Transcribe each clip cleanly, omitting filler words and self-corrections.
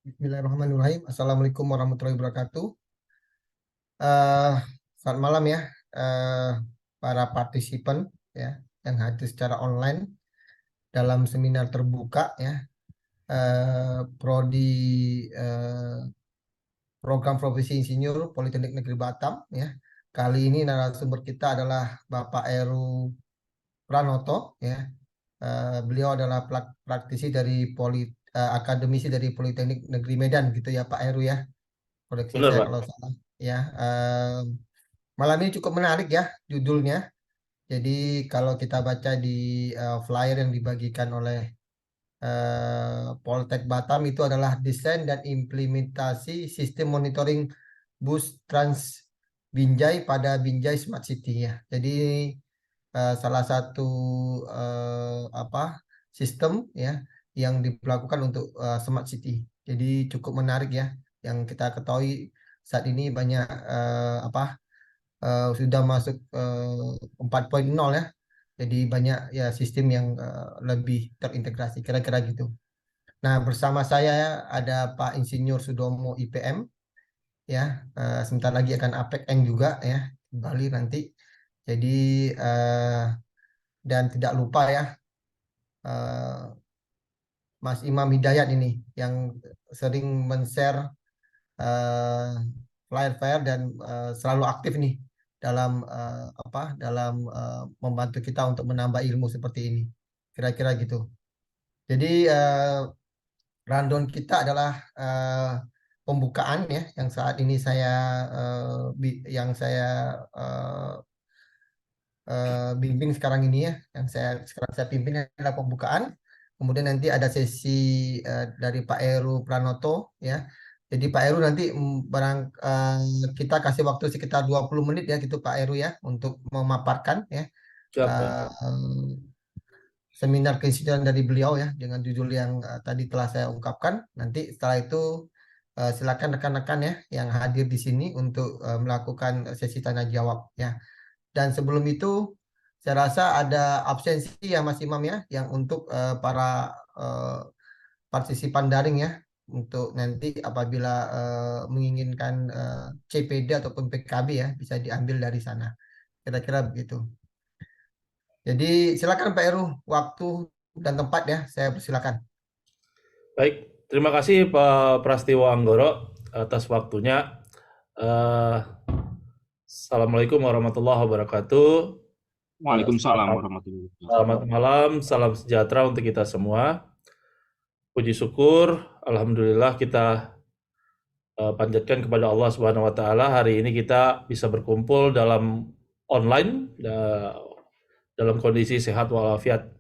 Bismillahirrahmanirrahim. Assalamualaikum warahmatullahi wabarakatuh. Eh, Selamat malam ya, eh, para partisipan ya yang hadir secara online dalam seminar terbuka ya, Prodi eh, Program Profesi Insinyur Politeknik Negeri Batam ya. Kali ini narasumber kita adalah Bapak Heru Pranoto ya. Beliau adalah praktisi dari akademisi dari Politeknik Negeri Medan gitu ya Pak Heru ya. Koreksi Benar, saya Pak. kalau salah. Ya, malam ini cukup menarik ya judulnya. Jadi kalau kita baca di flyer yang dibagikan oleh Poltek Batam itu adalah desain dan implementasi sistem monitoring bus Trans Binjai pada Binjai Smart City ya. Jadi salah satu sistem ya yang diberlakukan untuk Smart City. Jadi cukup menarik ya. Yang kita ketahui saat ini banyak sudah masuk 4.0 ya. Jadi banyak ya sistem yang lebih terintegrasi kira-kira gitu. Nah, bersama saya ada Pak Insinyur Sudomo IPM ya. Sebentar lagi akan APEK juga ya di Bali nanti. Jadi dan tidak lupa ya eh, Mas Imam Hidayat ini yang sering men-share eh, flyer-flyer dan selalu aktif nih dalam membantu kita untuk menambah ilmu seperti ini. Kira-kira gitu. Jadi rundown kita adalah pembukaan ya yang saat ini eh, bimbing sekarang ini ya, yang sekarang saya pimpin adalah pembukaan. Kemudian nanti ada sesi dari Pak Heru Pranoto ya. Jadi Pak Heru nanti kita kasih waktu sekitar 20 menit ya gitu Pak Heru ya untuk memaparkan ya Siap, Pak. eh, seminar keinsinyuran dari beliau ya dengan judul yang tadi telah saya ungkapkan. Nanti setelah itu silakan rekan-rekan ya yang hadir di sini untuk melakukan sesi tanya jawab ya. Dan sebelum itu, saya rasa ada absensi ya Mas Imam ya, yang untuk para eh, partisipan daring ya, untuk nanti apabila menginginkan CPD ataupun PKB ya, bisa diambil dari sana. Kira-kira begitu. Jadi silakan Pak Heru, waktu dan tempat ya, saya persilakan. Baik, terima kasih Pak Prastiwo Anggoro atas waktunya. Eh, Assalamualaikum warahmatullahi wabarakatuh. Waalaikumsalam Selamat, warahmatullahi selamat wabarakatuh. malam, salam sejahtera untuk kita semua. Puji syukur, alhamdulillah kita panjatkan kepada Allah Subhanahu wa taala hari ini kita bisa berkumpul dalam online dalam kondisi sehat walafiat.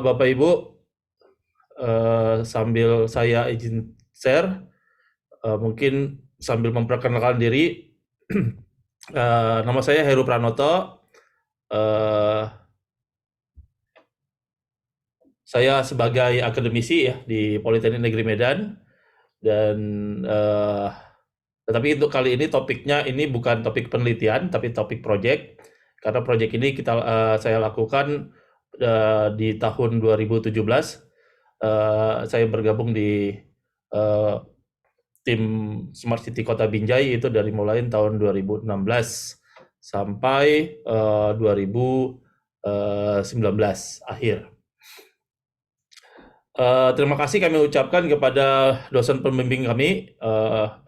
Bapak Ibu, sambil saya izin share, mungkin sambil memperkenalkan diri, nama saya Heru Pranoto. Saya sebagai akademisi ya di Politeknik Negeri Medan dan tetapi untuk kali ini topiknya ini bukan topik penelitian tapi topik project karena project ini saya lakukan di tahun 2017. Saya bergabung di tim Smart City Kota Binjai itu dari mulai tahun 2016 sampai 2019 akhir. Terima kasih kami ucapkan kepada dosen pembimbing kami,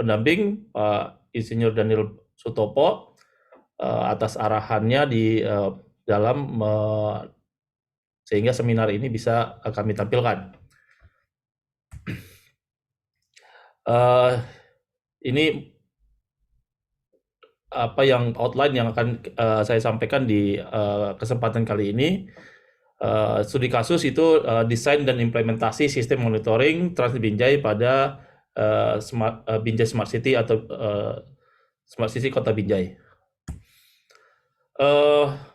pendamping Pak Insinyur Daniel Sutopo atas arahannya di dalam sehingga seminar ini bisa kami tampilkan. Ini apa yang outline yang akan saya sampaikan di kesempatan kali ini. Studi kasus itu desain dan implementasi sistem monitoring Trans Binjai pada Binjai Smart City atau Smart City Kota Binjai.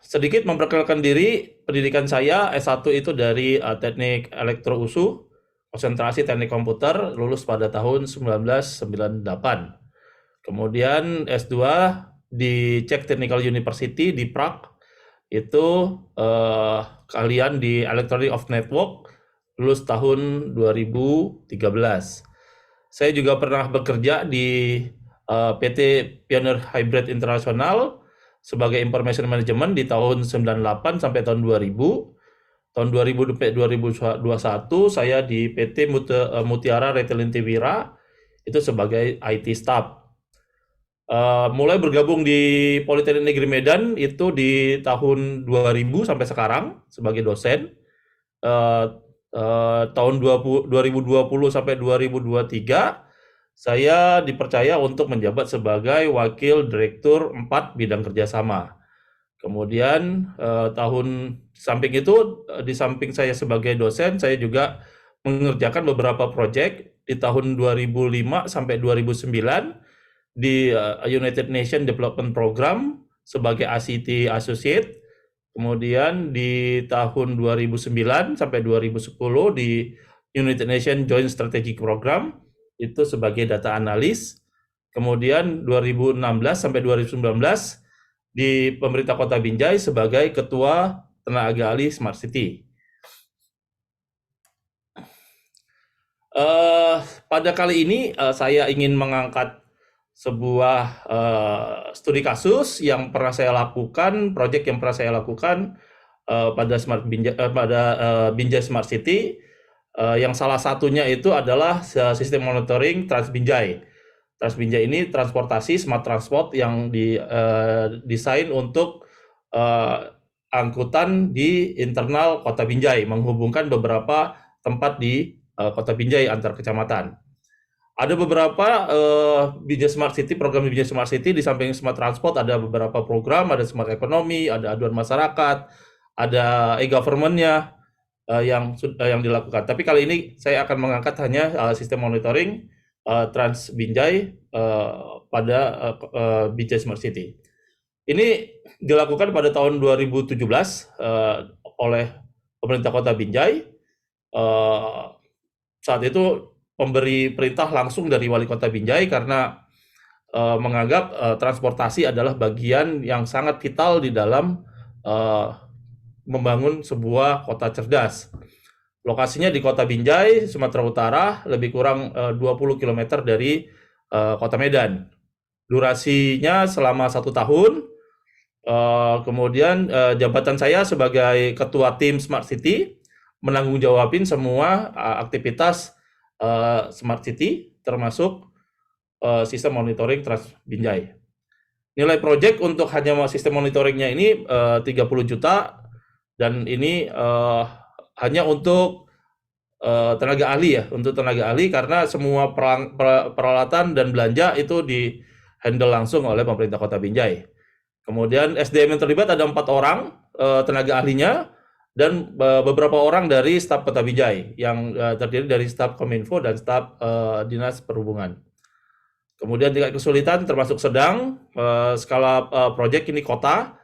Sedikit memperkenalkan diri, pendidikan saya S1 itu dari Teknik Elektro USU, konsentrasi Teknik Komputer, lulus pada tahun 1998. Kemudian S2 di Czech Technical University di Prague, itu kalian di Electronic of Network, lulus tahun 2013. Saya juga pernah bekerja di PT Pioneer Hybrid International sebagai Information Management di tahun 98 sampai tahun 2000. Tahun 2000 sampai 2021 saya di PT Mutiara Retail Intiwira itu sebagai IT staff. Mulai bergabung di Politeknik Negeri Medan itu di tahun 2000 sampai sekarang sebagai dosen. Tahun 2020 sampai 2023 saya dipercaya untuk menjabat sebagai Wakil Direktur 4 Bidang Kerjasama. Kemudian samping itu, di samping saya sebagai dosen, saya juga mengerjakan beberapa proyek di tahun 2005 sampai 2009 di United Nations Development Program sebagai ACT Associate. Kemudian di tahun 2009 sampai 2010 di United Nations Joint Strategic Program itu sebagai data analis. Kemudian 2016 sampai 2019 di pemerintah Kota Binjai sebagai Ketua Tenaga Ahli Smart City. Pada kali ini saya ingin mengangkat sebuah studi kasus yang pernah saya lakukan, proyek yang pernah saya lakukan pada Binjai Smart City, yang salah satunya itu adalah sistem monitoring Trans Binjai. Trans Binjai ini transportasi smart transport yang didesain untuk angkutan di internal Kota Binjai, menghubungkan beberapa tempat di Kota Binjai antar kecamatan. Ada beberapa Binjai Smart City, program Binjai Smart City. Di samping smart transport ada beberapa program, ada smart ekonomi, ada aduan masyarakat, ada e-government-nya yang dilakukan. Tapi kali ini saya akan mengangkat hanya sistem monitoring Trans Binjai pada Binjai Smart City. Ini dilakukan pada tahun 2017 oleh pemerintah Kota Binjai. Saat itu pemberi perintah langsung dari Wali Kota Binjai karena menganggap transportasi adalah bagian yang sangat vital di dalam membangun sebuah kota cerdas. Lokasinya di Kota Binjai, Sumatera Utara, lebih kurang 20 km dari Kota Medan. Durasinya selama 1 tahun. Kemudian jabatan saya sebagai Ketua Tim Smart City menanggungjawabi semua aktivitas Smart City, termasuk sistem monitoring Trans Binjai. Nilai proyek untuk hanya sistem monitoringnya ini 30 juta, dan ini hanya untuk tenaga ahli ya, untuk tenaga ahli, karena semua peralatan dan belanja itu di-handle langsung oleh pemerintah Kota Binjai. Kemudian SDM yang terlibat ada 4 orang tenaga ahlinya, dan beberapa orang dari staf Kota Binjai yang terdiri dari staf Kominfo dan staf Dinas Perhubungan. Kemudian tingkat kesulitan termasuk sedang, skala proyek ini kota,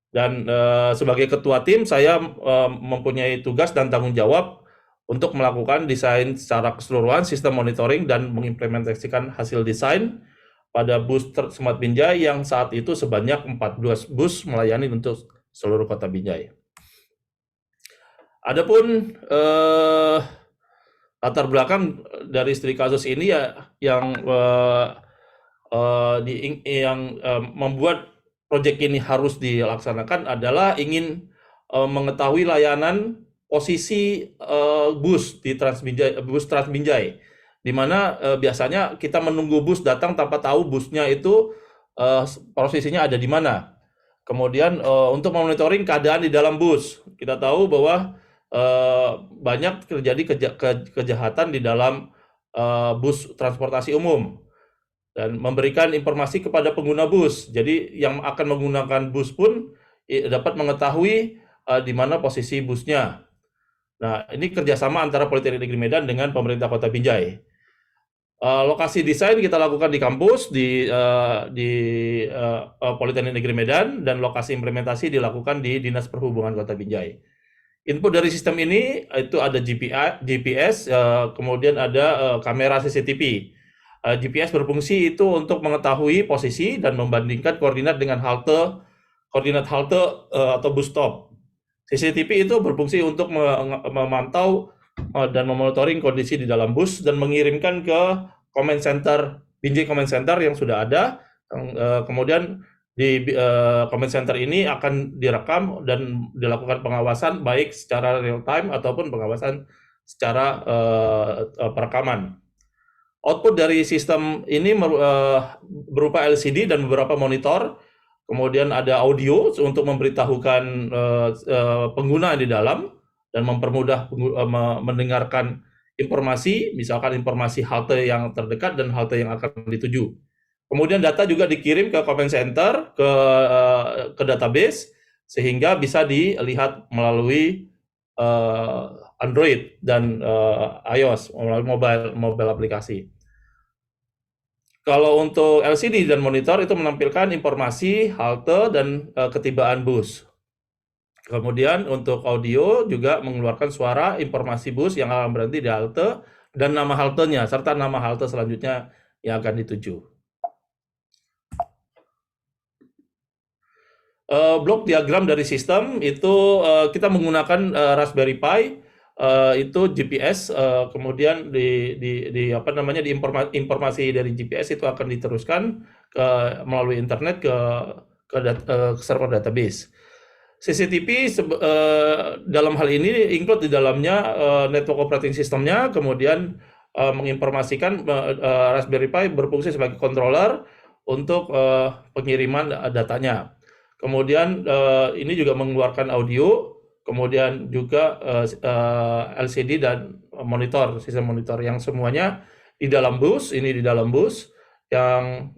dan sebagai ketua tim saya mempunyai tugas dan tanggung jawab untuk melakukan desain secara keseluruhan sistem monitoring dan mengimplementasikan hasil desain pada bus Smart Binjai yang saat itu sebanyak 14 bus melayani untuk seluruh Kota Binjai. Adapun latar belakang dari studi kasus ini ya yang membuat proyek ini harus dilaksanakan adalah ingin mengetahui layanan posisi bus di bus Trans Binjai, di mana biasanya kita menunggu bus datang tanpa tahu busnya itu posisinya ada di mana. Kemudian untuk memonitoring keadaan di dalam bus, kita tahu bahwa banyak terjadi kejahatan di dalam bus transportasi umum, dan memberikan informasi kepada pengguna bus. Jadi yang akan menggunakan bus pun dapat mengetahui di mana posisi busnya. Nah, ini kerjasama antara Politeknik Negeri Medan dengan pemerintah Kota Binjai. Lokasi desain kita lakukan di kampus di Politeknik Negeri Medan, dan lokasi implementasi dilakukan di Dinas Perhubungan Kota Binjai. Input dari sistem ini itu ada GPS, kemudian ada kamera CCTV. GPS berfungsi itu untuk mengetahui posisi dan membandingkan koordinat dengan koordinat halte atau bus stop. CCTV itu berfungsi untuk memantau dan memonitoring kondisi di dalam bus dan mengirimkan ke command center, Binjai Command Center yang sudah ada. Kemudian di command center ini akan direkam dan dilakukan pengawasan baik secara real time ataupun pengawasan secara perekaman. Output dari sistem ini berupa LCD dan beberapa monitor, kemudian ada audio untuk memberitahukan pengguna di dalam dan mempermudah mendengarkan informasi, misalkan informasi halte yang terdekat dan halte yang akan dituju. Kemudian data juga dikirim ke command center, ke database, sehingga bisa dilihat melalui Android dan iOS, melalui mobile aplikasi. Kalau untuk LCD dan monitor itu menampilkan informasi halte dan ketibaan bus. Kemudian untuk audio juga mengeluarkan suara informasi bus yang akan berhenti di halte dan nama haltenya serta nama halte selanjutnya yang akan dituju. Blok diagram dari sistem itu kita menggunakan Raspberry Pi, itu GPS, kemudian informasi dari GPS itu akan diteruskan melalui internet ke server database. CCTV dalam hal ini include di dalamnya network operating systemnya, kemudian menginformasikan Raspberry Pi berfungsi sebagai controller untuk pengiriman datanya. Kemudian ini juga mengeluarkan audio, kemudian juga LCD dan monitor, sistem monitor yang semuanya di dalam bus. Ini di dalam bus yang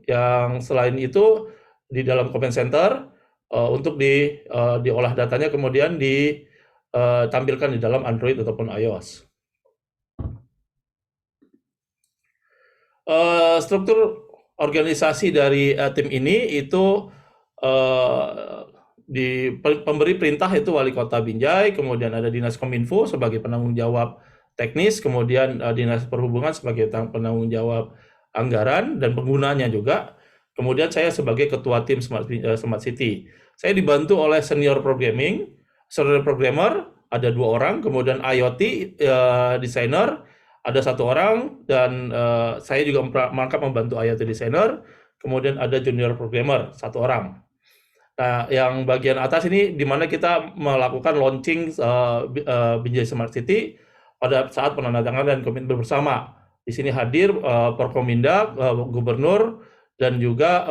selain itu di dalam command center untuk diolah datanya kemudian ditampilkan di dalam Android ataupun iOS. Struktur organisasi dari tim ini itu di pemberi perintah itu Wali Kota Binjai, kemudian ada Dinas Kominfo sebagai penanggung jawab teknis, kemudian Dinas Perhubungan sebagai penanggung jawab anggaran dan penggunanya juga. Kemudian saya sebagai ketua tim Smart City. Saya dibantu oleh senior programmer, ada 2 orang, kemudian IoT designer ada 1 orang, dan saya juga merangkap membantu IoT designer. Kemudian ada junior programmer 1 orang. Nah, yang bagian atas ini di mana kita melakukan launching Binjai Smart City pada saat penandatanganan dan komitmen bersama. Di sini hadir Porkominda, Gubernur, dan juga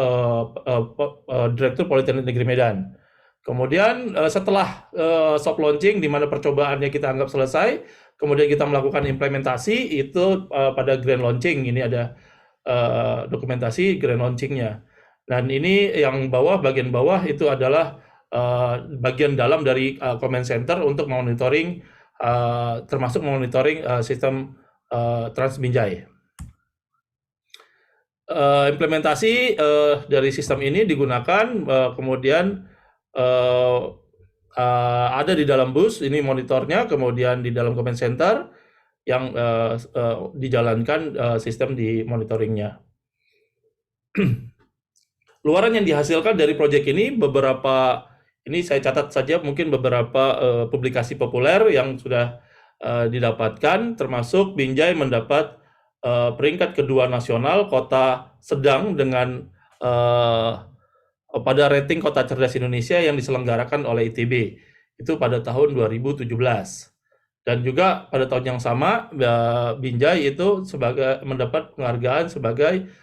Direktur Politeknik Negeri Medan. Kemudian setelah soft launching di mana percobaannya kita anggap selesai, kemudian kita melakukan implementasi itu pada grand launching. Ini ada dokumentasi grand launchingnya. Dan ini yang bagian bawah itu adalah bagian dalam dari command center untuk monitoring, termasuk monitoring sistem Trans Binjai. Implementasi dari sistem ini digunakan, kemudian ada di dalam bus, ini monitornya, kemudian di dalam command center yang dijalankan sistem di monitoringnya. Luaran yang dihasilkan dari proyek ini ini saya catat saja mungkin beberapa publikasi populer yang sudah didapatkan, termasuk Binjai mendapat peringkat kedua nasional kota sedang dengan pada rating kota cerdas Indonesia yang diselenggarakan oleh ITB itu pada tahun 2017. Dan juga pada tahun yang sama Binjai itu mendapat penghargaan sebagai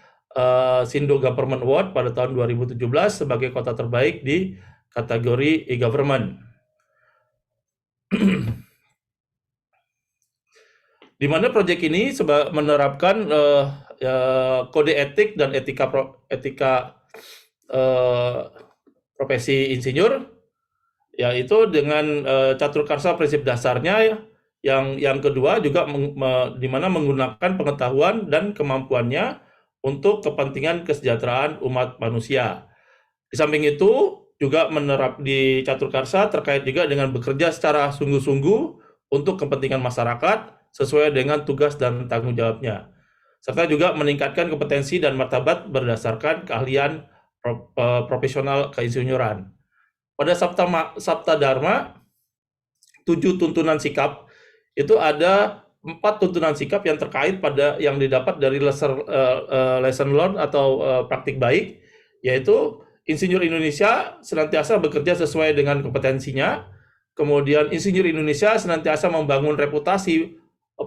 Sindo Government Award pada tahun 2017 sebagai kota terbaik di kategori e-government. Di mana proyek ini menerapkan kode etik dan etika profesi insinyur, yaitu dengan caturkarsa prinsip dasarnya. Yang kedua juga di mana menggunakan pengetahuan dan kemampuannya untuk kepentingan kesejahteraan umat manusia. Di samping itu juga menerap di caturkarsa terkait juga dengan bekerja secara sungguh-sungguh untuk kepentingan masyarakat sesuai dengan tugas dan tanggung jawabnya, serta juga meningkatkan kompetensi dan martabat berdasarkan keahlian profesional keinsinyuran. Pada Sabta Dharma 7 tuntunan sikap itu ada 4 tuntunan sikap yang terkait pada yang didapat dari lesson learned atau praktik baik, yaitu insinyur Indonesia senantiasa bekerja sesuai dengan kompetensinya, kemudian insinyur Indonesia senantiasa membangun reputasi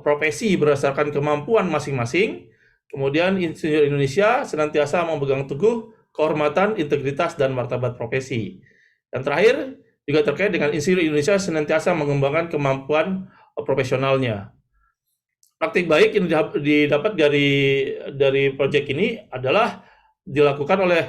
profesi berdasarkan kemampuan masing-masing, kemudian insinyur Indonesia senantiasa memegang teguh kehormatan, integritas, dan martabat profesi. Dan terakhir, juga terkait dengan insinyur Indonesia senantiasa mengembangkan kemampuan profesionalnya. Praktik baik yang didapat dari proyek ini adalah dilakukan oleh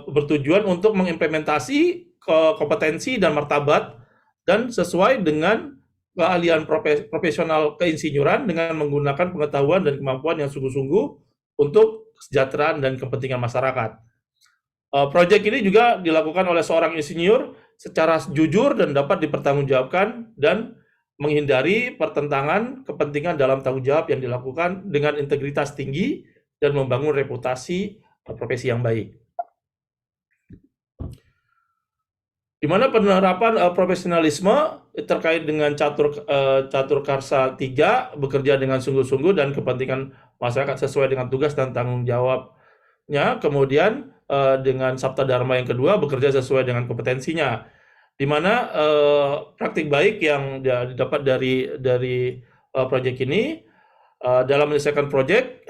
bertujuan untuk mengimplementasi kompetensi dan martabat dan sesuai dengan keahlian profesional keinsinyuran dengan menggunakan pengetahuan dan kemampuan yang sungguh-sungguh untuk kesejahteraan dan kepentingan masyarakat. Proyek ini juga dilakukan oleh seorang insinyur secara jujur dan dapat dipertanggungjawabkan dan menghindari pertentangan kepentingan dalam tanggung jawab yang dilakukan dengan integritas tinggi dan membangun reputasi profesi yang baik. Di mana penerapan profesionalisme terkait dengan catur karsa 3 bekerja dengan sungguh-sungguh dan kepentingan masyarakat sesuai dengan tugas dan tanggung jawabnya, kemudian dengan sabta dharma yang kedua bekerja sesuai dengan kompetensinya, di mana praktik baik yang didapat dari proyek ini dalam menyelesaikan proyek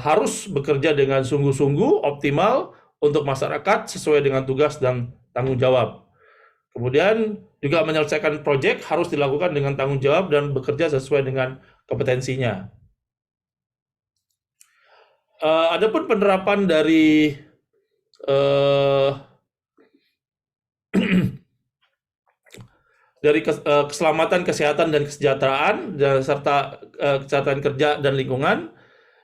harus bekerja dengan sungguh-sungguh optimal untuk masyarakat sesuai dengan tugas dan tanggung jawab. Kemudian juga menyelesaikan proyek harus dilakukan dengan tanggung jawab dan bekerja sesuai dengan kompetensinya. Adapun penerapan dari keselamatan, kesehatan, dan kesejahteraan, serta kesehatan kerja dan lingkungan,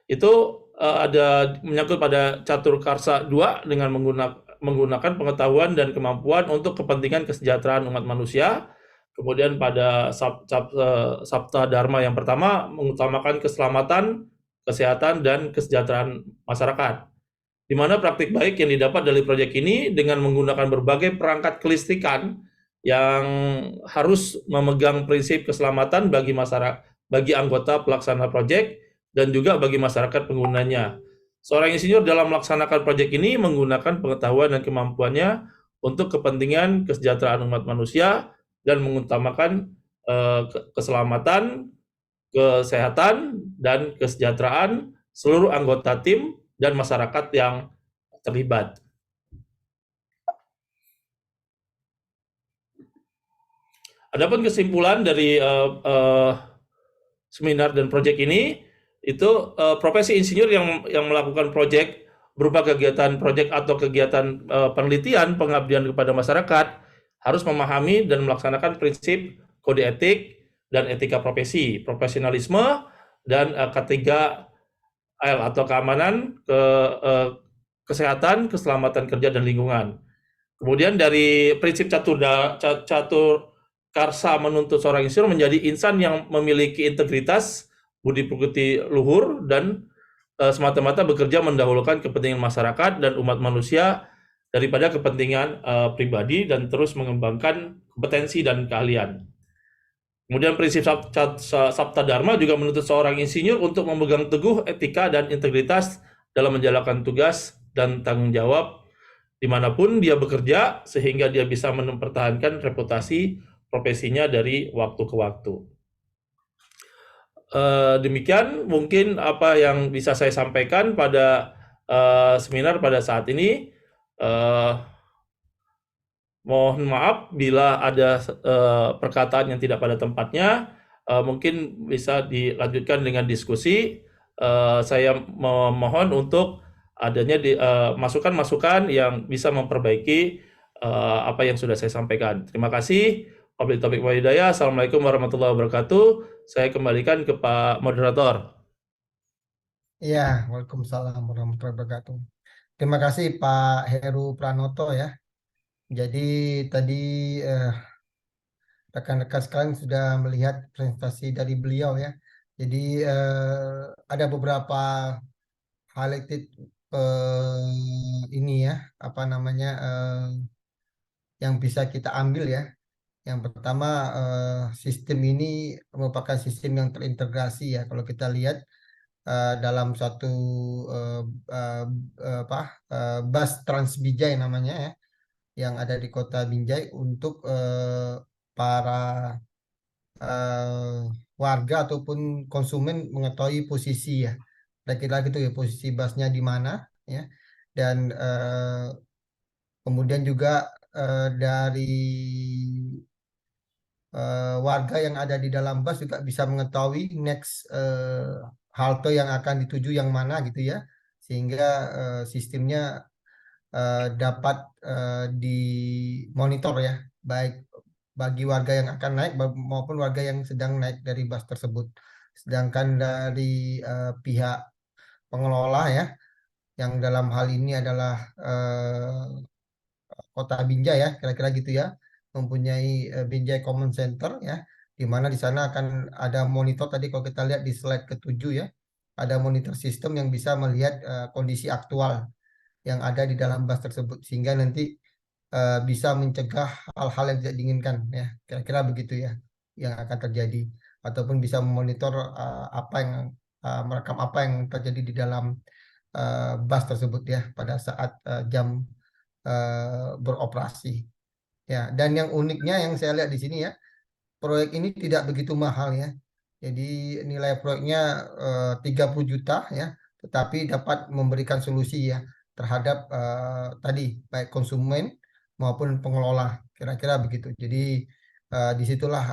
itu ada menyangkut pada catur karsa 2 dengan menggunakan pengetahuan dan kemampuan untuk kepentingan kesejahteraan umat manusia. Kemudian pada sabta dharma yang pertama mengutamakan keselamatan, kesehatan, dan kesejahteraan masyarakat. Di mana praktik baik yang didapat dari proyek ini dengan menggunakan berbagai perangkat kelistrikan yang harus memegang prinsip keselamatan bagi masyarakat, bagi anggota pelaksana proyek, dan juga bagi masyarakat penggunanya. Seorang insinyur dalam melaksanakan proyek ini menggunakan pengetahuan dan kemampuannya untuk kepentingan kesejahteraan umat manusia dan mengutamakan keselamatan, kesehatan, dan kesejahteraan seluruh anggota tim dan masyarakat yang terlibat. Adapun kesimpulan dari seminar dan proyek ini, itu profesi insinyur yang melakukan proyek berupa kegiatan proyek atau kegiatan penelitian pengabdian kepada masyarakat harus memahami dan melaksanakan prinsip kode etik dan etika profesi, profesionalisme, dan K3L atau keamanan, kesehatan, keselamatan kerja, dan lingkungan. Kemudian dari prinsip catur karsa menuntut seorang insinyur menjadi insan yang memiliki integritas, budi pekerti luhur, dan semata-mata bekerja mendahulukan kepentingan masyarakat dan umat manusia daripada kepentingan pribadi, dan terus mengembangkan kompetensi dan keahlian. Kemudian prinsip sabta dharma juga menuntut seorang insinyur untuk memegang teguh etika dan integritas dalam menjalankan tugas dan tanggung jawab dimanapun dia bekerja, sehingga dia bisa mempertahankan reputasi profesinya dari waktu ke waktu. Demikian mungkin apa yang bisa saya sampaikan pada seminar pada saat ini. Mohon maaf bila ada perkataan yang tidak pada tempatnya. Mungkin bisa dilanjutkan dengan diskusi. Saya memohon untuk adanya masukan-masukan yang bisa memperbaiki apa yang sudah saya sampaikan. Terima kasih. Wabillahi taufiq wal hidayah. Assalamualaikum warahmatullahi wabarakatuh. Saya kembalikan ke Pak Moderator. Ya, waalaikumsalam warahmatullahi wabarakatuh. Terima kasih Pak Heru Pranoto ya. Jadi tadi rekan-rekan sekalian sudah melihat presentasi dari beliau ya. Jadi ada beberapa highlighted ini ya, apa namanya yang bisa kita ambil ya. Yang pertama, sistem ini merupakan sistem yang terintegrasi ya. Kalau kita lihat dalam satu eh, eh, bus Transbijai namanya ya, yang ada di kota Binjai untuk para warga ataupun konsumen mengetahui posisi ya. Kira-kira gitu ya, posisi busnya di mana ya. Dan kemudian juga dari warga yang ada di dalam bus juga bisa mengetahui next halte yang akan dituju yang mana gitu ya, sehingga sistemnya dapat dimonitor ya, baik bagi warga yang akan naik maupun warga yang sedang naik dari bus tersebut. Sedangkan dari pihak pengelola ya, yang dalam hal ini adalah Kota Binjai ya, kira-kira gitu ya, mempunyai Binjai Common Center ya, di mana di sana akan ada monitor tadi kalau kita lihat di slide ke-7 ya, ada monitor sistem yang bisa melihat kondisi aktual yang ada di dalam bus tersebut sehingga nanti bisa mencegah hal-hal yang tidak diinginkan ya, kira-kira begitu ya yang akan terjadi, ataupun bisa memonitor apa yang merekam apa yang terjadi di dalam bus tersebut ya pada saat jam beroperasi. Ya, dan yang uniknya yang saya lihat di sini ya, proyek ini tidak begitu mahal ya. Jadi nilai proyeknya 30 juta ya, tetapi dapat memberikan solusi ya terhadap tadi baik konsumen maupun pengelola, kira-kira begitu. Jadi disitulah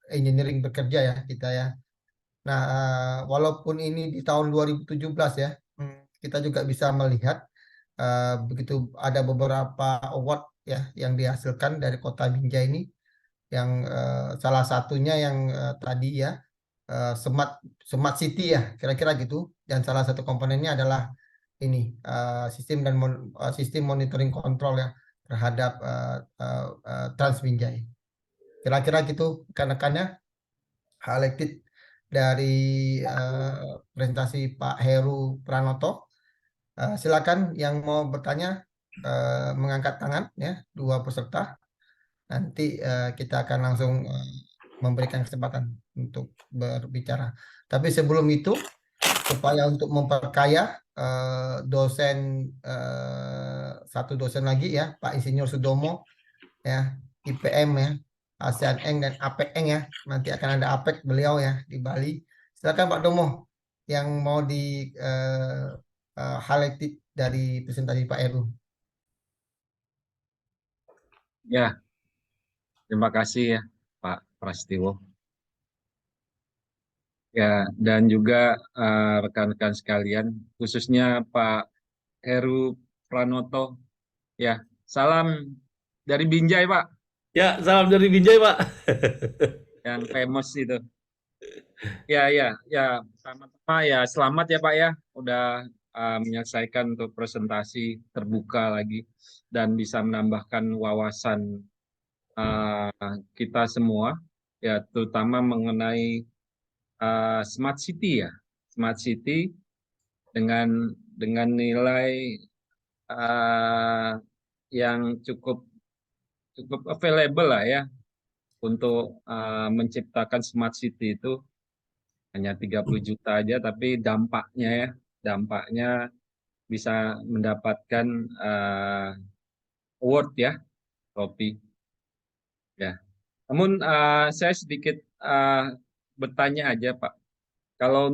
engineering bekerja ya kita ya. Nah, walaupun ini di tahun 2017 ya, kita juga bisa melihat begitu ada beberapa award ya yang dihasilkan dari Kota Binjai ini, yang salah satunya yang tadi ya Smart Smart City ya, kira-kira gitu. Dan salah satu komponennya adalah ini sistem dan sistem monitoring kontrol ya terhadap Trans Binjai. Kira-kira gitu rekan-rekannya, highlighted dari presentasi Pak Heru Pranoto. Silakan yang mau bertanya mengangkat tangan ya, dua peserta. Nanti kita akan langsung memberikan kesempatan untuk berbicara. Tapi sebelum itu, supaya untuk memperkaya dosen satu dosen lagi ya, Pak Insinyur Sudomo ya, IPM ya, ASEAN Eng dan APEC Eng ya. Nanti akan ada APEC beliau ya di Bali. Silakan Pak Domo yang mau di highlighted dari presentasi Pak Heru. Ya, terima kasih ya Pak Prastiwo. Ya, dan juga rekan-rekan sekalian, khususnya Pak Heru Pranoto. Ya, salam dari Binjai Pak, Ya, salam dari Binjai, Pak. yang famous itu. Ya, pertama-tama ya selamat ya Pak ya, udah menyelesaikan untuk presentasi terbuka lagi dan bisa menambahkan wawasan kita semua, ya terutama mengenai smart city ya, smart city dengan nilai yang cukup available lah ya untuk menciptakan smart city itu hanya 30 juta aja, tapi dampaknya bisa mendapatkan award ya, trofi ya. Namun saya sedikit bertanya aja Pak, kalau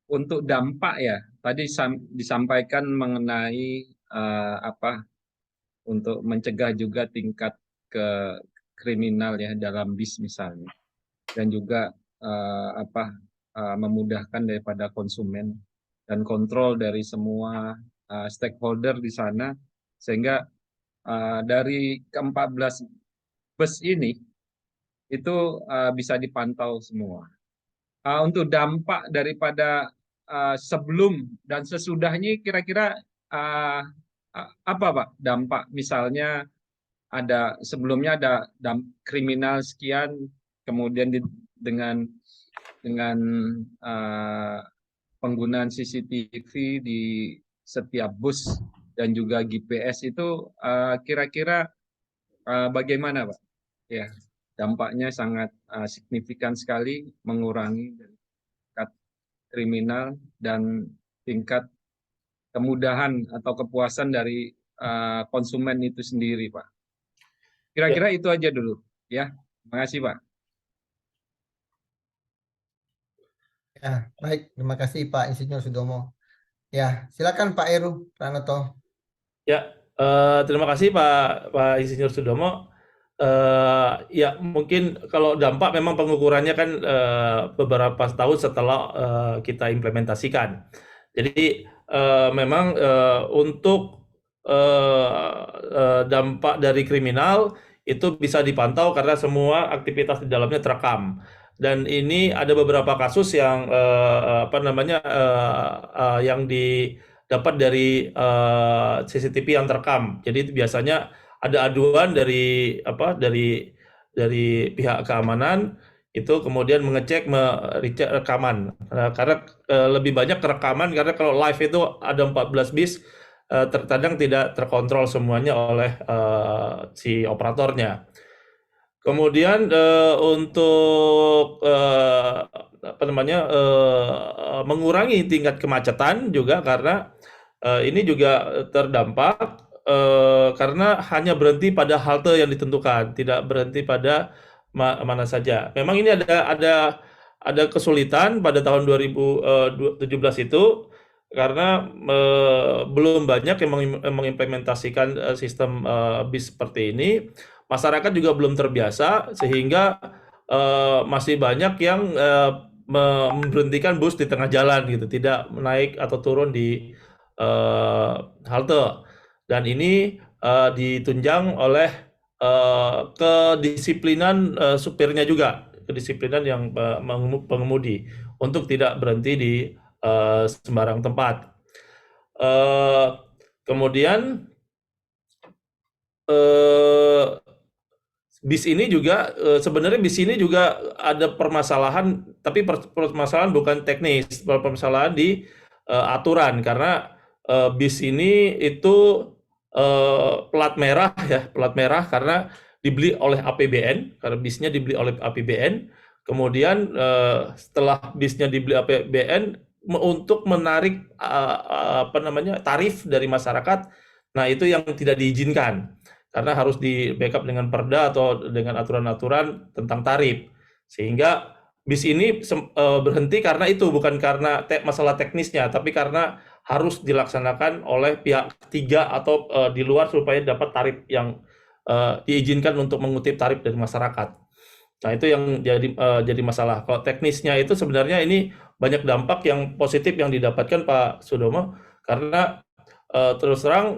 untuk dampak ya, tadi disampaikan mengenai untuk mencegah juga tingkat ke kriminal ya dalam bis misalnya, dan juga memudahkan daripada konsumen dan kontrol dari semua stakeholder di sana, sehingga dari ke-14 bus ini itu bisa dipantau semua. Untuk dampak daripada sebelum dan sesudahnya, kira-kira apa Pak dampak? Misalnya sebelumnya ada kriminal sekian, kemudian dengan penggunaan CCTV di setiap bus dan juga GPS itu kira-kira bagaimana Pak? ya dampaknya sangat signifikan sekali, mengurangi tingkat kriminal dan tingkat kemudahan atau kepuasan dari konsumen itu sendiri, Pak. Kira-kira Ya, itu aja dulu, ya. Terima kasih, Pak. Ya, baik. Terima kasih Pak Insinyur Sudomo. Ya, silakan Pak Heru Pranoto. ya, terima kasih Pak Insinyur Sudomo. Ya mungkin kalau dampak memang pengukurannya kan beberapa tahun setelah kita implementasikan. Jadi memang untuk dampak dari kriminal itu bisa dipantau karena semua aktivitas di dalamnya terekam. Dan ini ada beberapa kasus yang apa namanya yang didapat dari CCTV yang terekam. Jadi itu biasanya ada aduan dari apa dari pihak keamanan itu kemudian mengecek recheck rekaman. Karena lebih banyak rekaman karena kalau live itu ada 14 bis terkadang tidak terkontrol semuanya oleh si operatornya. Kemudian untuk apa namanya mengurangi tingkat kemacetan juga karena ini juga terdampak karena hanya berhenti pada halte yang ditentukan, tidak berhenti pada mana saja. Memang ini ada kesulitan pada tahun 2017 itu karena belum banyak yang mengimplementasikan sistem bis seperti ini. Masyarakat juga belum terbiasa sehingga masih banyak yang memberhentikan bus di tengah jalan gitu, tidak naik atau turun di halte. Dan ini ditunjang oleh kedisiplinan supirnya juga, kedisiplinan yang pengemudi untuk tidak berhenti di sembarang tempat. Kemudian sebenarnya bis ini juga ada permasalahan, tapi permasalahan bukan teknis, permasalahan di aturan karena bis ini itu plat merah ya, plat merah karena dibeli oleh APBN, karena bisnya dibeli oleh APBN. Kemudian setelah bisnya dibeli APBN untuk menarik apa namanya tarif dari masyarakat, nah itu yang tidak diizinkan karena harus di backup dengan perda atau dengan aturan-aturan tentang tarif. Sehingga bis ini berhenti karena itu, bukan karena masalah teknisnya, tapi karena harus dilaksanakan oleh pihak ketiga atau di luar supaya dapat tarif yang diizinkan untuk mengutip tarif dari masyarakat. Nah, itu yang jadi masalah. Kalau teknisnya itu sebenarnya ini banyak dampak yang positif yang didapatkan Pak Sudomo karena terus terang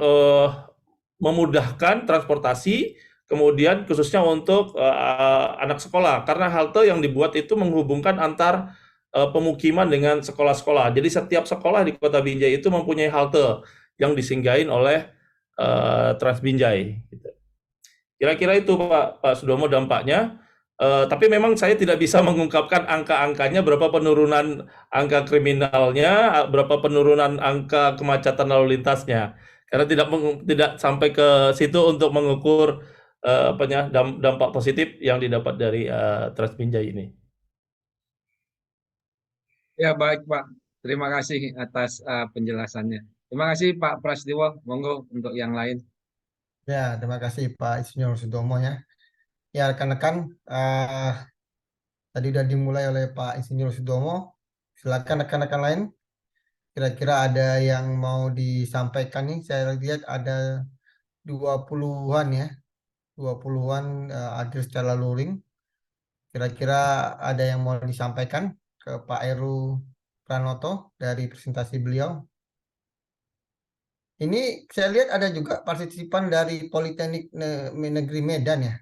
memudahkan transportasi, kemudian khususnya untuk anak sekolah karena halte yang dibuat itu menghubungkan antar pemukiman dengan sekolah-sekolah. Jadi setiap sekolah di Kota Binjai itu mempunyai halte yang disinggahin oleh Trans Binjai. Kira-kira itu Pak Sudomo dampaknya. Tapi memang saya tidak bisa mengungkapkan angka-angkanya berapa penurunan angka kriminalnya, berapa penurunan angka kemacetan lalu lintasnya. Karena tidak sampai ke situ untuk mengukur dampak positif yang didapat dari Trans Binjai ini. Ya, baik, Pak. Terima kasih atas penjelasannya. Terima kasih Pak Prasetyo. Monggo untuk yang lain. Ya, terima kasih Pak Insinyur Sudomo ya. Ya, rekan-rekan, tadi sudah dimulai oleh Pak Insinyur Sudomo. Silakan rekan-rekan lain. Kira-kira ada yang mau disampaikan nih. Saya lihat ada 20-an ya. 20-an hadir secara luring. Kira-kira ada yang mau disampaikan ke Pak Heru Pranoto dari presentasi beliau. Ini saya lihat ada juga partisipan dari Politeknik Negeri Medan ya.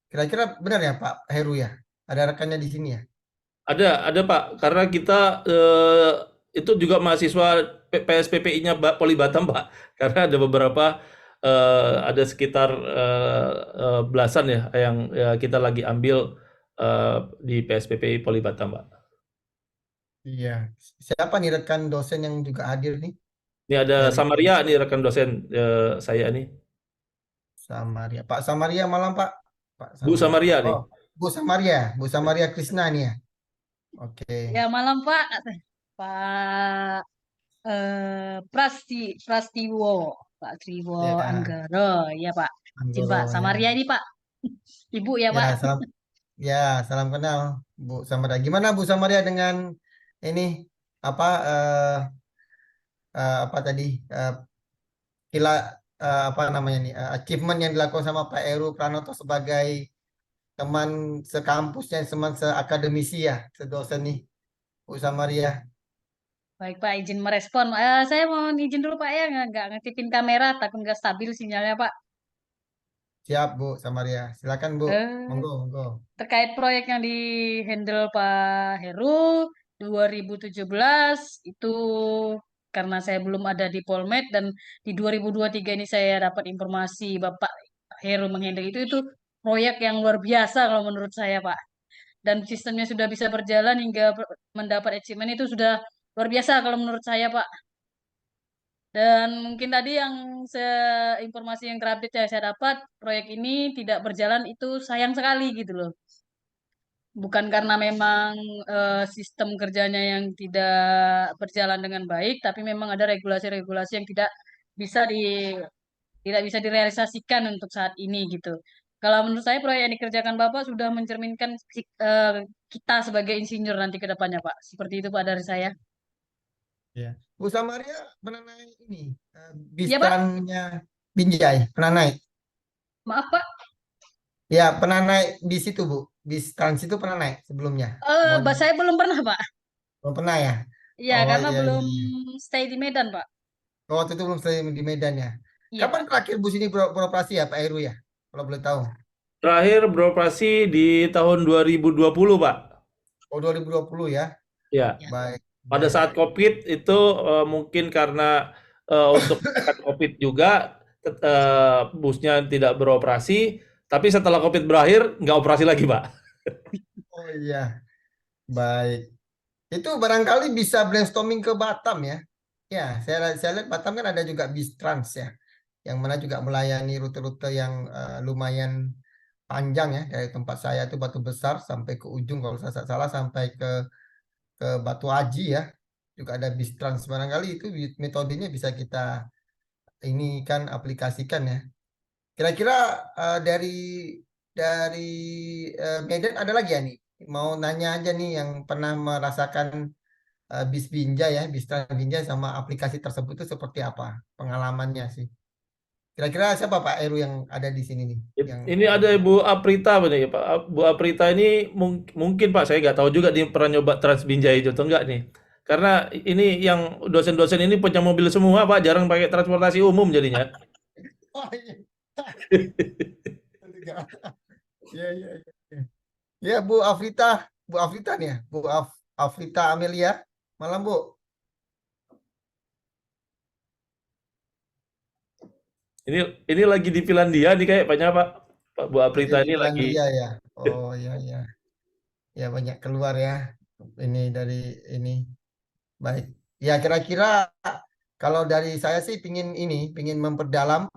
Kira-kira benar ya Pak Heru ya? Ada rekannya di sini ya? Ada Pak, karena kita itu juga mahasiswa PSPPI-nya Poli Batam Pak, karena ada beberapa ada sekitar belasan ya yang kita lagi ambil di PSPPI Poli Batam Pak. Iya. Siapa nih rekan dosen yang juga hadir nih? Ini ada Dari Samaria nih rekan dosen saya nih. Samaria. Pak Samaria malam Pak. Pak Bu Samaria nih. Oh, Bu Samaria Krisna nih ya. Oke. Ya malam Pak, Pak Prastiwo, Pak Triwo Ya, Anggara, ya Pak. Izin Pak, Anggoro ya. Samaria ini Pak, Ibu ya Ya, Pak. salam ya, salam kenal Bu Samaria. Gimana Bu Samaria dengan ini apa apa tadi eh, kila apa namanya nih achievement yang dilakukan sama Pak Heru Pranoto sebagai teman sekampusnya, teman seakademisi ya, sedosen nih Bu Samaria. Baik Pak, izin merespon. Saya mohon izin dulu Pak ya, nggak ngaktifin kamera, takut nggak stabil sinyalnya Pak. Siap Bu Samaria. Silakan Bu. Eh, Monggo, monggo. Terkait proyek yang di handle Pak Heru 2017 itu karena saya belum ada di Polmed dan di 2023 ini saya dapat informasi Bapak Heru menghandle itu proyek yang luar biasa kalau menurut saya Pak. Dan sistemnya sudah bisa berjalan hingga mendapat achievement itu sudah luar biasa kalau menurut saya Pak. Dan mungkin tadi yang informasi yang terupdate saya dapat proyek ini tidak berjalan itu sayang sekali gitu loh. Bukan karena memang sistem kerjanya yang tidak berjalan dengan baik, tapi memang ada regulasi-regulasi yang bisa di tidak bisa direalisasikan untuk saat ini gitu. Kalau menurut saya proyek yang dikerjakan Bapak sudah mencerminkan kita sebagai insinyur nanti ke depannya Pak. Seperti itu Pak dari saya. Ya. Bu Samaria pernah naik ini Iya Pak, Bistrannya Binjai, pernah naik? maaf Pak. Ya, pernah naik di situ Bu. Bis Trans itu pernah naik sebelumnya. Saya belum pernah Pak. Belum pernah ya? Iya, Oh karena iya iya belum iya. stay di Medan Pak. Oh, waktu itu belum selesai di Medan ya. Iya Kapan Pak. terakhir bus ini beroperasi ya Pak Heru ya? Kalau boleh tahu. Terakhir beroperasi di tahun 2020, Pak. Oh 2020 ya. Ya. Ya. Baik, Pada baik. saat COVID itu mungkin karena untuk menekan COVID juga busnya tidak beroperasi, tapi setelah COVID berakhir nggak operasi lagi, Pak. Oh iya, baik. Itu barangkali bisa brainstorming ke Batam ya. Ya, saya lihat Batam kan ada juga bis trans ya, yang mana juga melayani rute-rute yang lumayan panjang ya dari tempat saya itu Batu Besar sampai ke ujung kalau saya tak salah sampai ke Batu Aji ya. Juga ada bis trans barangkali itu metodenya bisa kita ini kan aplikasikan ya. Kira-kira dari Medan ada lagi ya nih. Mau nanya aja nih yang pernah merasakan bis Binjai ya, bis Trans Binjai sama aplikasi tersebut itu seperti apa pengalamannya sih? Kira-kira siapa Pak Eru yang ada di sini nih? Yang Ini ada Bu Aprita, Pak, nih, Pak. Bu Aprita ini mungkin Pak, saya nggak tahu juga dia pernah nyoba Transbinjai itu atau enggak nih. Karena ini yang dosen-dosen ini punya mobil semua, Pak, jarang pakai transportasi umum jadinya. Oh iya. Iya, iya, iya. Ya, Bu Afrita nih ya, Afrita Amelia. Malam Bu. Ini lagi di Finlandia nih kayak Pak. Pak Bu Lagi Aprita di ini lagi. Finlandia ya. Oh iya iya. Ya banyak keluar ya. Ini dari ini. Baik. Ya kira-kira kalau dari saya sih pingin memperdalam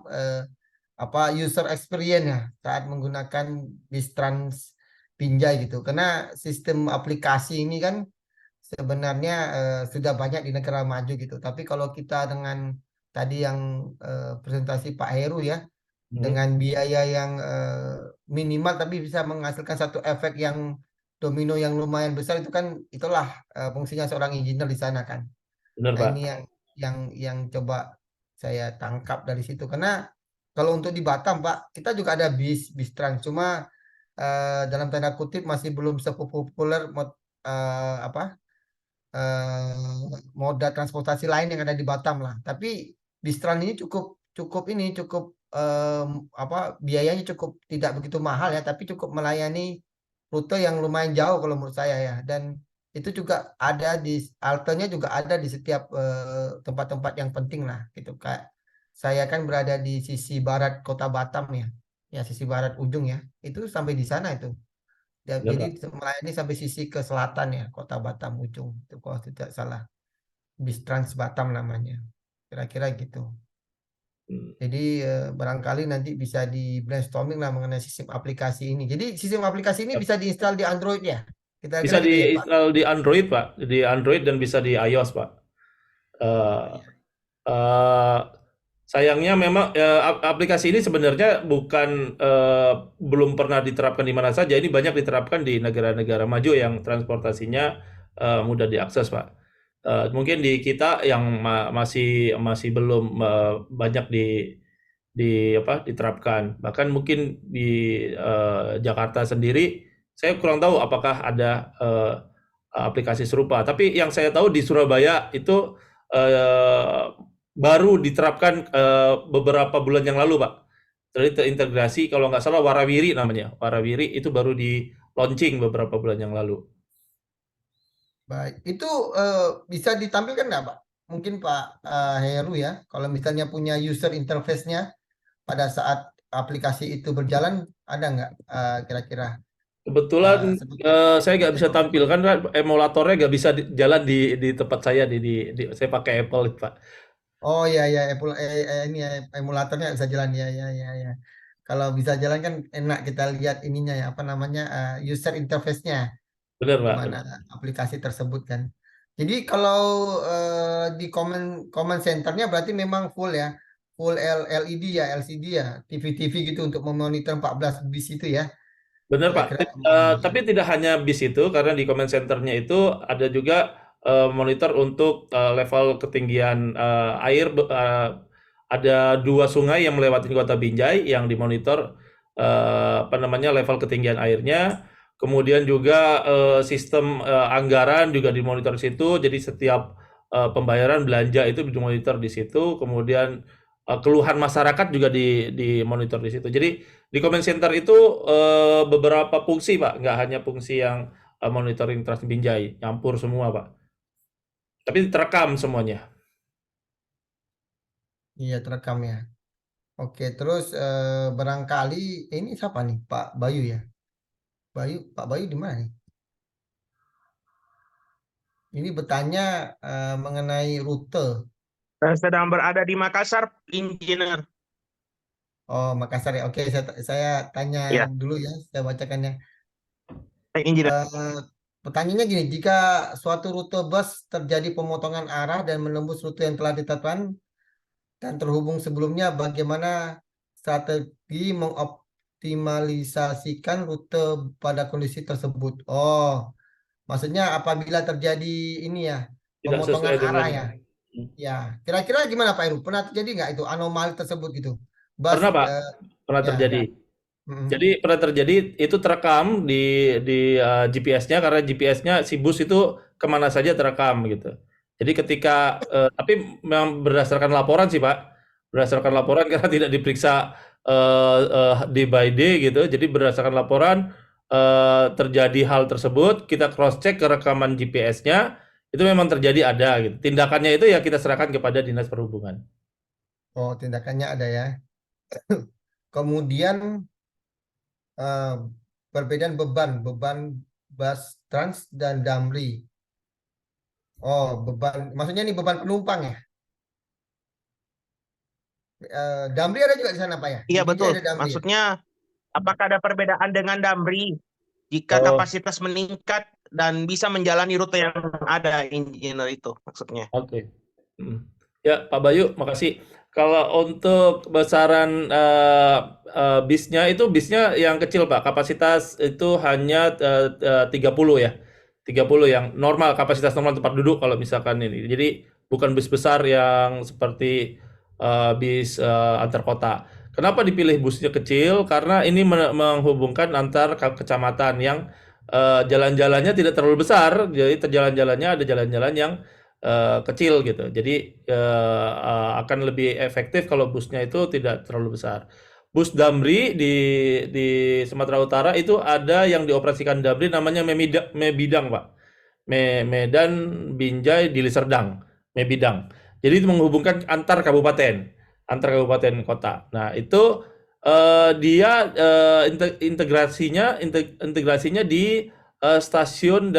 apa user experience ya saat menggunakan Bistrans Pinjai gitu. Karena sistem aplikasi ini kan sebenarnya sudah banyak di negara maju gitu. Tapi kalau kita dengan tadi yang presentasi Pak Heru ya, dengan biaya yang minimal tapi bisa menghasilkan satu efek yang domino yang lumayan besar itu kan itulah fungsinya seorang engineer di sana kan. Benar, Nah Pak. ini yang coba saya tangkap dari situ karena kalau untuk di Batam Pak kita juga ada bis trans cuma dalam tanda kutip masih belum sepopuler apa moda transportasi lain yang ada di Batam lah. Tapi bis trans ini cukup cukup ini cukup apa biayanya cukup tidak begitu mahal ya, tapi cukup melayani rute yang lumayan jauh kalau menurut saya ya. Dan itu juga ada di haltenya juga ada di setiap tempat-tempat yang penting lah gitu. Kayak saya kan berada di sisi barat kota Batam ya. Ya sisi barat ujung ya. Itu sampai di sana itu. Benar, Jadi Pak. melayani sampai sisi ke selatan ya, kota Batam ujung. Itu kalau tidak salah. Bis Trans Batam namanya. Kira-kira gitu. Jadi barangkali nanti bisa di brainstorming lah mengenai sistem aplikasi ini. Jadi sistem aplikasi ini bisa diinstal di Android ya? Kita Bisa kira gitu ya, Pak? diinstal di Android, Pak. Di Android dan bisa di iOS, Pak. Eh, Iya. eh, sayangnya memang aplikasi ini sebenarnya bukan belum pernah diterapkan di mana saja. Ini banyak diterapkan di negara-negara maju yang transportasinya mudah diakses, Pak. Mungkin di kita yang masih belum banyak diterapkan. Bahkan mungkin di Jakarta sendiri, saya kurang tahu apakah ada aplikasi serupa. Tapi yang saya tahu di Surabaya itu baru diterapkan beberapa bulan yang lalu, Pak. Jadi terintegrasi, kalau nggak salah Warawiri namanya. Warawiri itu baru di launching beberapa bulan yang lalu. Baik, itu bisa ditampilkan nggak, Pak? Mungkin Pak Heru ya, kalau misalnya punya user interface-nya pada saat aplikasi itu berjalan, ada nggak kira-kira Kebetulan seperti saya nggak bisa demo? tampilkan, Pak. Emulatornya nggak bisa jalan di tempat saya, saya pakai Apple, Pak. Oh ya ya, Apple ini ya, emulatornya bisa jalan ya ya ya ya. Kalau bisa jalan kan enak kita lihat ininya ya, apa namanya user interface-nya Benar, di Pak. mana aplikasi tersebut kan. Jadi kalau di command centernya berarti memang full ya, full LED ya, LCD ya, TV-TV gitu untuk memonitor 14 bis itu ya. Benar, Pak. Kira-kira kemana ya? Tapi tidak hanya bis itu, karena di command center-nya itu ada juga monitor untuk level ketinggian air. Ada 2 sungai yang melewati kota Binjai yang dimonitor level ketinggian airnya. Kemudian juga sistem anggaran juga dimonitor di situ. Jadi setiap pembayaran belanja itu dimonitor di situ. Kemudian keluhan masyarakat juga dimonitor di situ. Jadi di comment center itu beberapa fungsi, Pak, nggak hanya fungsi yang monitoring Trans Binjai, nyampur semua, Pak. Tapi terekam semuanya. Iya terekam ya. Oke, terus barangkali ini siapa nih? Pak Bayu ya. Pak Bayu di mana nih? Ini bertanya mengenai rute. Saya sedang berada di Makassar, Engineer. Oh, Makassar ya. Oke, saya tanya Ya, dulu ya. Saya bacakannya. Engineer. Pertanyaannya gini, jika suatu rute bus terjadi pemotongan arah dan menembus rute yang telah ditetapkan dan terhubung sebelumnya, bagaimana strategi mengoptimalisasikan rute pada kondisi tersebut? Oh, maksudnya apabila terjadi ini ya, Tidak pemotongan sesuai arah dengan ya. Ya, kira-kira gimana Pak Heru? Pernah terjadi nggak itu anomali tersebut gitu? Bus, Pernah, Pak, pernah ya. terjadi. Mm-mm. Jadi pernah terjadi itu terekam di GPS-nya, karena GPS-nya si bus itu kemana saja terekam gitu. Jadi ketika tapi memang berdasarkan laporan sih, Pak, berdasarkan laporan karena tidak diperiksa day by day gitu. Jadi berdasarkan laporan terjadi hal tersebut, kita cross check ke rekaman GPS-nya, itu memang terjadi ada gitu. Tindakannya itu ya kita serahkan kepada Dinas Perhubungan. Oh, tindakannya ada ya. Kemudian eh, perbedaan beban bus trans dan Damri. Oh, maksudnya ini beban penumpang ya. Damri ada juga di sana Pak ya? Iya Di Binjai betul. ada Damri ya? Maksudnya, apakah ada perbedaan dengan Damri jika Oh, kapasitas meningkat dan bisa menjalani rute yang ada, Engineer itu maksudnya. oke. Ya, Pak Bayu, makasih. Kalau untuk besaran bisnya yang kecil, Pak. Kapasitas itu hanya 30 ya. 30 yang normal, kapasitas normal tempat duduk kalau misalkan ini. Jadi bukan bis besar yang seperti bis antar kota. Kenapa dipilih busnya kecil? Karena ini menghubungkan antar kecamatan yang jalan-jalannya tidak terlalu besar. Jadi jalan-jalannya ada jalan-jalan yang kecil gitu. Jadi akan lebih efektif kalau busnya itu tidak terlalu besar. Bus Damri di Sumatera Utara itu ada yang dioperasikan Damri namanya Mebidang, Pak. Medan, Binjai, Deli Serdang, Mebidang. Jadi itu menghubungkan antar kabupaten kota. Nah, itu dia integrasinya di stasiun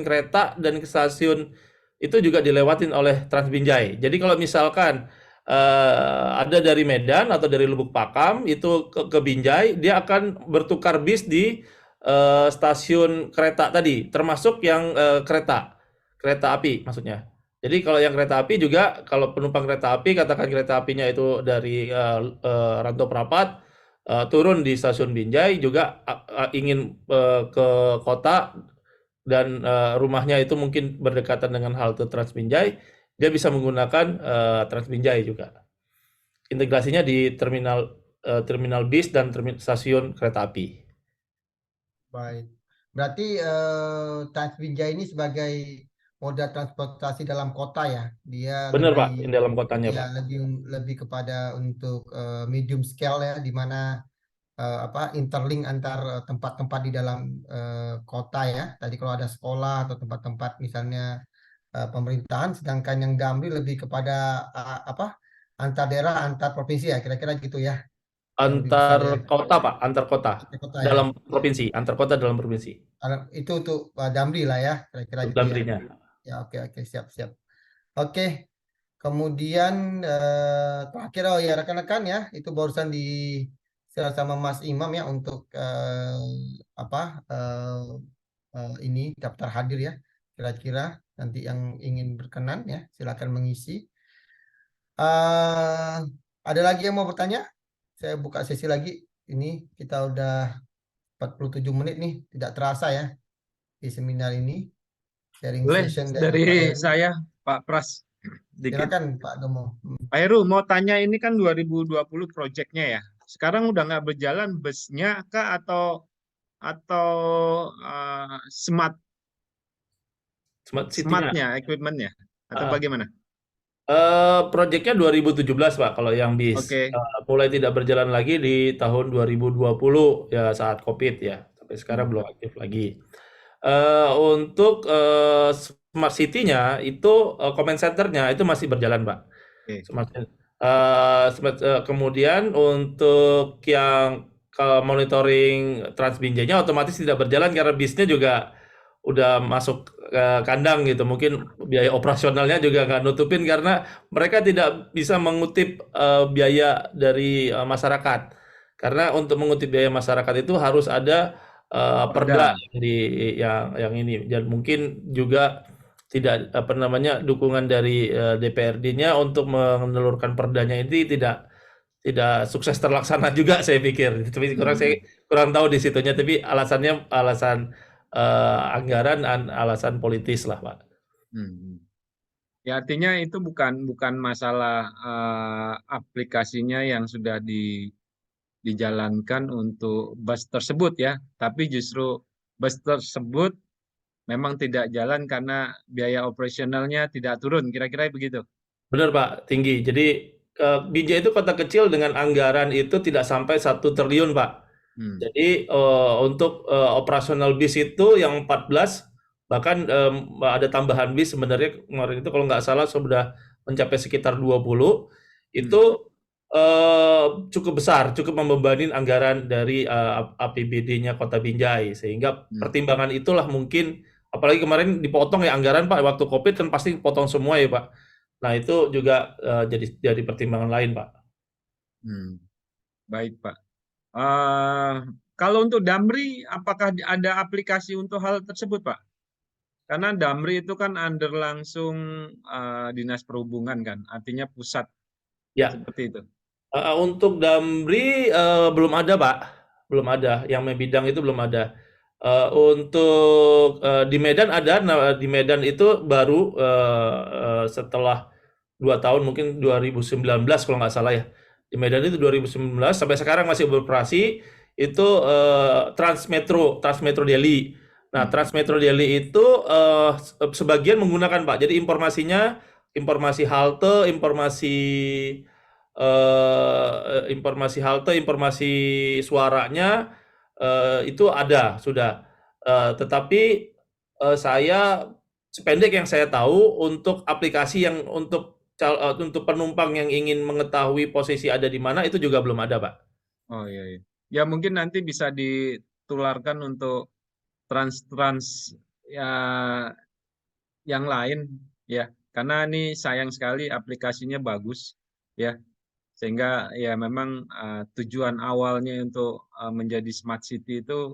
kereta dan stasiun itu juga dilewatin oleh Trans Binjai. Jadi kalau misalkan ada dari Medan atau dari Lubuk Pakam itu ke Binjai, dia akan bertukar bis di stasiun kereta tadi, termasuk yang kereta api maksudnya. Jadi kalau yang kereta api juga, kalau penumpang kereta api, katakan kereta apinya itu dari Rantau Prapat, turun di stasiun Binjai juga ingin ke kota dan rumahnya itu mungkin berdekatan dengan halte Trans Binjai, dia bisa menggunakan Trans Binjai juga. Integrasinya di terminal bis dan stasiun kereta api. Baik. Berarti Transbijaya ini sebagai moda transportasi dalam kota ya. Dia Benar Pak, lebih yang dalam kotanya Pak. lebih kepada untuk medium scale ya, di mana interlink antar tempat-tempat di dalam kota ya. Tadi kalau ada sekolah atau tempat-tempat misalnya pemerintahan, sedangkan yang Damri lebih kepada antar daerah, antar provinsi ya, kira-kira gitu ya. Yang lebih besar Antar ya. kota Pak, antar kota. Antar kota ya. Dalam provinsi, antar kota dalam provinsi. Itu untuk Damri lah ya, kira-kira gitu ya. Damrinya. Ya, oke, siap. Oke, kemudian terakhir ya rekan-rekan ya, itu barusan di share sama Mas Imam ya untuk ini daftar hadir ya. Kira-kira nanti yang ingin berkenan ya, silakan mengisi. Ada lagi yang mau bertanya? Saya buka sesi lagi. Ini kita udah 47 menit nih, tidak terasa ya di seminar ini. Sharing Boleh session dari Pak Heru. saya, Pak Pras. Dikit. Silakan Pak Domo. Pak Heru, mau tanya ini kan 2020 proyeknya ya. Sekarang udah nggak berjalan busnya kah atau Smart City-nya. smartnya, equipmentnya atau bagaimana? Proyeknya 2017 Pak, kalau yang bis. Oke. Mulai tidak berjalan lagi di tahun 2020 ya, saat COVID ya. Sampai sekarang belum aktif lagi. Untuk Smart City-nya itu comment center-nya itu masih berjalan Pak. Oke. Kemudian untuk yang monitoring Trans Binjainya otomatis tidak berjalan karena bisnya juga udah masuk kandang gitu. Mungkin biaya operasionalnya juga nggak nutupin karena mereka tidak bisa mengutip biaya dari masyarakat. Karena untuk mengutip biaya masyarakat itu harus ada perda yang ini, dan mungkin juga tidak dukungan dari DPRD-nya untuk menelurkan perdanya ini tidak sukses terlaksana juga saya pikir. Tapi saya kurang tahu di situnya, tapi alasannya alasan anggaran dan alasan politis lah Pak. Ya artinya itu bukan masalah aplikasinya yang sudah dijalankan untuk bus tersebut ya, tapi justru bus tersebut memang tidak jalan karena biaya operasionalnya tidak turun, kira-kira begitu. Benar Pak, tinggi. Jadi Binjai itu kota kecil dengan anggaran itu tidak sampai 1 triliun Pak. Jadi untuk operasional bis itu yang 14, bahkan ada tambahan bis sebenarnya kemarin itu kalau nggak salah sudah mencapai sekitar 20, itu cukup besar, cukup membebani anggaran dari APBD-nya Kota Binjai, sehingga pertimbangan itulah mungkin, apalagi kemarin dipotong ya anggaran Pak, waktu COVID kan pasti potong semua ya Pak. Nah itu juga jadi pertimbangan lain Pak. Baik Pak. Kalau untuk Damri, apakah ada aplikasi untuk hal tersebut Pak? Karena Damri itu kan under langsung Dinas Perhubungan kan, artinya pusat. Ya. Seperti itu. Untuk Damri belum ada Pak, belum ada. Yang bidang itu belum ada. Untuk di Medan ada. Nah, di Medan itu baru setelah 2 tahun, mungkin 2019 kalau nggak salah ya. Di Medan itu 2019 sampai sekarang masih beroperasi. Itu Transmetro Daily. Nah, Transmetro Daily itu sebagian menggunakan Pak. Jadi informasinya, informasi halte, informasi suaranya itu ada sudah. Tetapi saya sependek yang saya tahu, untuk aplikasi yang untuk penumpang yang ingin mengetahui posisi ada di mana itu juga belum ada Pak. Oh iya. Ya mungkin nanti bisa ditularkan untuk trans ya yang lain ya, karena ini sayang sekali aplikasinya bagus ya. Sehingga ya memang tujuan awalnya untuk menjadi smart city itu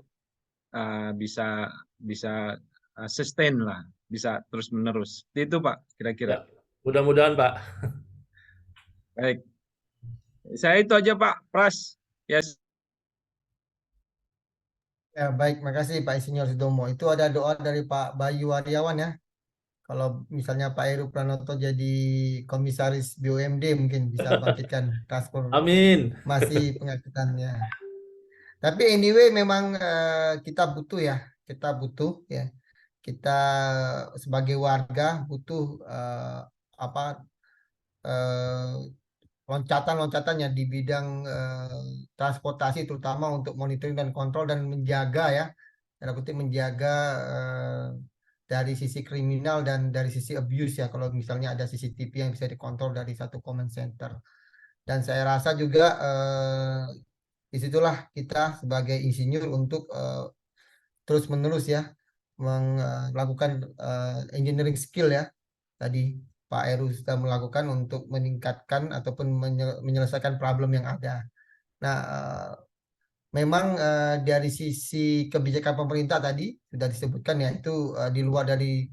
bisa bisa sustain lah, bisa terus menerus. Itu Pak, kira-kira. Ya, mudah-mudahan Pak. Baik, saya itu aja Pak Pras. Yes. Ya, baik, makasih Pak Insinyur Sidomo. Itu ada doa dari Pak Bayu Aryawan ya. Kalau misalnya Pak Heru Pranoto jadi komisaris BUMD mungkin bisa bangkitkan Amin. transformasi pengangkutannya. Tapi anyway memang kita butuh ya, kita butuh ya. Kita sebagai warga butuh apa loncatan-loncatannya di bidang transportasi terutama untuk monitoring dan kontrol dan menjaga ya, tanda kutip menjaga dari sisi kriminal dan dari sisi abuse ya kalau misalnya ada CCTV yang bisa dikontrol dari satu command center. Dan saya rasa juga disitulah kita sebagai insinyur untuk terus-menerus ya melakukan engineering skill ya. Tadi Pak Heru sudah melakukan untuk meningkatkan ataupun menyelesaikan problem yang ada. Nah, memang dari sisi kebijakan pemerintah tadi sudah disebutkan ya itu di luar dari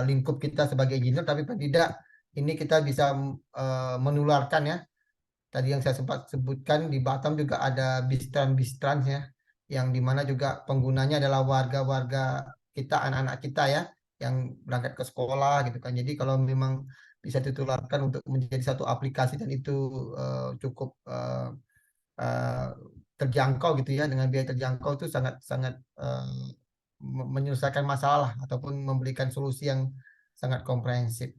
lingkup kita sebagai engineer, tapi paling tidak ini kita bisa menularkan ya. Tadi yang saya sempat sebutkan di Batam juga ada bistran ya, yang dimana juga penggunanya adalah warga-warga kita, anak-anak kita ya, yang berangkat ke sekolah gitu kan. Jadi kalau memang bisa ditularkan untuk menjadi satu aplikasi dan itu cukup terjangkau gitu ya, dengan biaya terjangkau itu sangat-sangat menyelesaikan masalah ataupun memberikan solusi yang sangat komprehensif.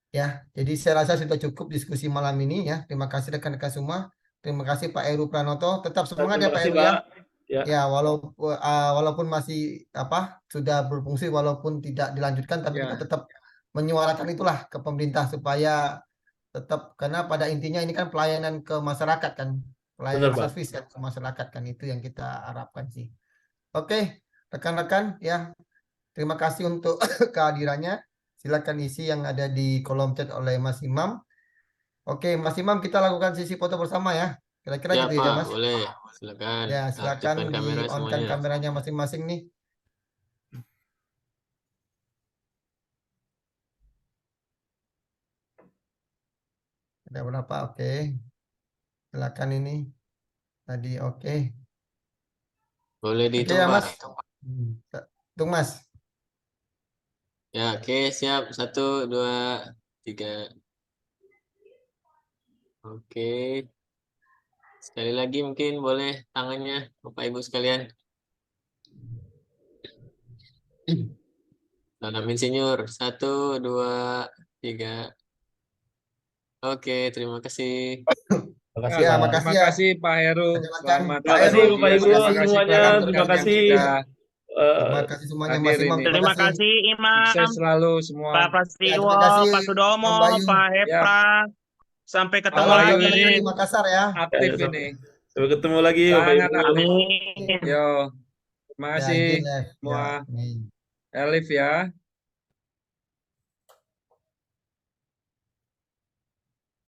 Ya, jadi saya rasa sudah cukup diskusi malam ini ya. Terima kasih rekan-rekan semua. Terima kasih Pak Heru Pranoto. Tetap semangat ya Terima Pak kasih Heru ya. Pak. Ya. Ya, walaupun masih sudah berfungsi walaupun tidak dilanjutkan, tapi Ya. kita tetap menyuarakan itulah ke pemerintah supaya tetap, karena pada intinya ini kan pelayanan ke masyarakat kan, pelayanan Benar, Pak. servis kan ke masyarakat kan, itu yang kita harapkan sih. Oke, rekan-rekan ya, terima kasih untuk kehadirannya. Silakan isi yang ada di kolom chat oleh Mas Imam. Oke, Mas Imam, kita lakukan sesi foto bersama ya. Kira-kira Ya gitu ya, Pak, Mas. boleh. Silakan. Ya, silakan Aktifkan kamera di-on-kan semuanya. kameranya masing-masing nih. Ada berapa? Oke. Silakan ini. Tadi oke. Boleh Oke dihitung ya, Pak. Mas. Hitung, Mas. Ya, oke, siap. 1, 2, 3. Oke. Sekali lagi mungkin boleh tangannya Bapak Ibu sekalian. Salam insinyur. 1, 2, 3. Oke, terima kasih. Terima kasih, Ya, Pak. makasih Terima ya. kasih Pak Heru. Rekan-rekan. Selamat Terima Pak kasih Heru, Bapak Ibu terima kasih semuanya. rekan-rekan Terima yang kasih sudah Terima kasih semuanya, Mas hadir Imam. ini. Terima Terima kasih. kasih Imam, Sukses selalu semua. Pak Ya, Prastiwo, terima kasih Pak Sudomo, Om Bayu. Pak Ya, Hepra. Sampai Pak ketemu Bayu lagi. ini Di Makassar ya. aktif Ya, ini. sampai ketemu lagi Bapak Sangat Ibu. aktif. Amin. Yo, terima Ya, kasih izin ya. semua. Ya, amin. Elif ya.